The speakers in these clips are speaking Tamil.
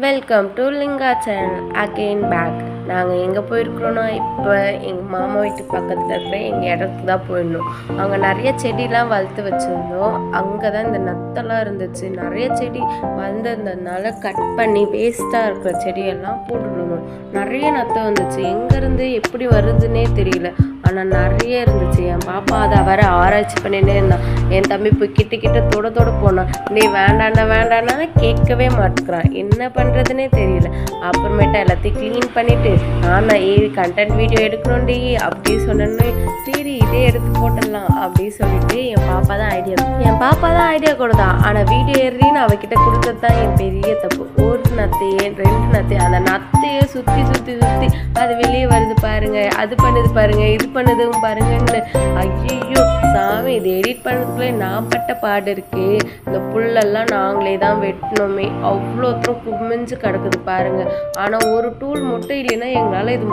Welcome to Linga channel again back. நாங்கள் எங்கே போயிருக்கிறோன்னா, இப்போ எங்கள் மாமா வீட்டுக்கு பக்கத்தில் இருக்கிற எங்கள் இடத்துக்கு தான் போயிருந்தோம். அங்கே நிறைய செடிலாம் வளர்த்து வச்சுருந்தோம். அங்கே தான் இந்த நத்தெல்லாம் இருந்துச்சு. நிறைய செடி வளர்ந்ததுனால கட் பண்ணி வேஸ்ட்டாக இருக்கிற செடியெல்லாம் போட்டுருந்தோம். நிறைய நத்தை வந்துச்சு. எங்கேருந்து எப்படி வருதுன்னே தெரியல, ஆனால் நிறைய இருந்துச்சு. என் பாப்பா அதை வர ஆராய்ச்சி பண்ணினே இருந்தான். என் தம்பி போய் கிட்ட தொட போனான். நீ வேண்டாண்டா கேட்கவே மாட்டேங்கிறான். என்ன பண்ணுறதுனே தெரியல. அப்புறமேட்டா எல்லாத்தையும் க்ளீன் பண்ணிவிட்டு நான் கண்டென்ட் வீடியோ எடுக்கணும்டி அப்படி சொன்னேன்னு, சரி இதே எடுத்து போட்டுடலாம் அப்படி சொல்லிட்டு என் பாப்பா தான் ஐடியா கொடுத்தான். ஆனால் வீடியோ ஏறின்னு அவகிட்ட கொடுத்தது தான் என் பெரிய தப்பு. ஒரு நத்தையே 2 நத்தை, அந்த நத்தையே சுற்றி அது வெளியே வருது பாருங்க, அது பண்ணுது பாருங்க, இது பண்ணுதும் பாருங்கன்னு. ஐயோ சாமி, இது எடிட் பண்ணுறதுக்குள்ளே நான் பட்ட பாடு இருக்கு. இந்த புல்லெல்லாம் நாங்களே தான் வெட்டினோமே, அவ்வளோ தூரம் குமிஞ்சு கிடக்குது பாருங்க. ஆனால் ஒரு டூல் மட்டும் இல்லைன்னா எங்களால் இது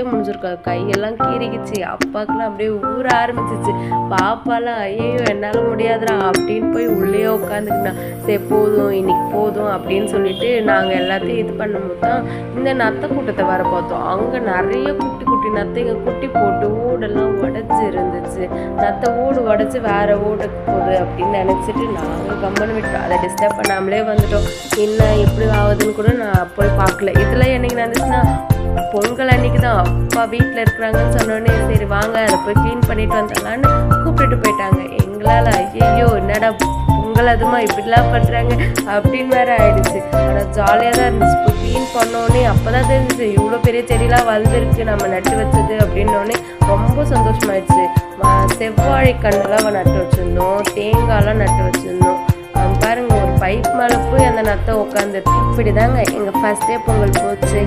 முடிஞ்சிருக்காது. கையெல்லாம் கீறிக்கிச்சு. அப்பாக்கெல்லாம் அப்படியே ஊற ஆரம்பிச்சிச்சு. பாப்பாலாம் ஐயோ என்னால் முடியாதுடா அப்படின்னு போய் உள்ளே உட்காந்துக்கிட்டா. சரி போதும், இன்னைக்கு போதும் அப்படின்னு சொல்லிட்டு நாங்கள் எல்லாத்தையும் இது பண்ணும்போது தான் இந்த நத்தை கூட்டத்தை வர பார்த்தோம். அங்கே நிறைய குட்டி நத்தைங்க குட்டி போட்டு ஓடெல்லாம் உடச்சி இருந்துச்சு. நத்தை ஓடு உடச்சி வேற ஓடுக்கு போகுது அப்படின்னு நினச்சிட்டு நாங்கள் கம்மனு விட்டோம். அதை டிஸ்டர்ப் பண்ணாமலே வந்துட்டோம். என்ன எப்படி ஆகுதுன்னு கூட நான் போய் பார்க்கல. இதில் என்னைக்கு நடந்துச்சுன்னா, பொங்கல் அன்னைக்கு தான் அப்பா வீட்டில் இருக்கிறாங்கன்னு சொன்னோடனே சரி வாங்க அதை போய் க்ளீன் பண்ணிட்டு வந்துடலான்னு கூப்பிட்டுட்டு போயிட்டாங்க. எங்களால் ஐயோ என்னடா பொங்கல் அதுமா இப்படிலாம் பண்ணுறாங்க அப்படின்னு வேற ஆயிடுச்சு. ஆனால் ஜாலியாக தான் இருந்துச்சு. இப்போ க்ளீன் பண்ணோன்னே அப்போ தான் தெரிஞ்சிச்சு இவ்வளோ பெரிய செடியெலாம் வளர்ந்துருக்கு நம்ம நட்டு வச்சது அப்படின்னோடனே ரொம்ப சந்தோஷமாயிடுச்சு. செவ்வாழை கண்ணெல்லாம் நட்டு வச்சுருந்தோம், தேங்காயெல்லாம் நட்டு வச்சுருந்தோம். பாருங்க, ஒரு பைப் மேலே போய் அந்த நத்தை உட்காந்துருக்கு. இப்படி தாங்க எங்கள் ஃபர்ஸ்ட் டே பொங்கல் போச்சு.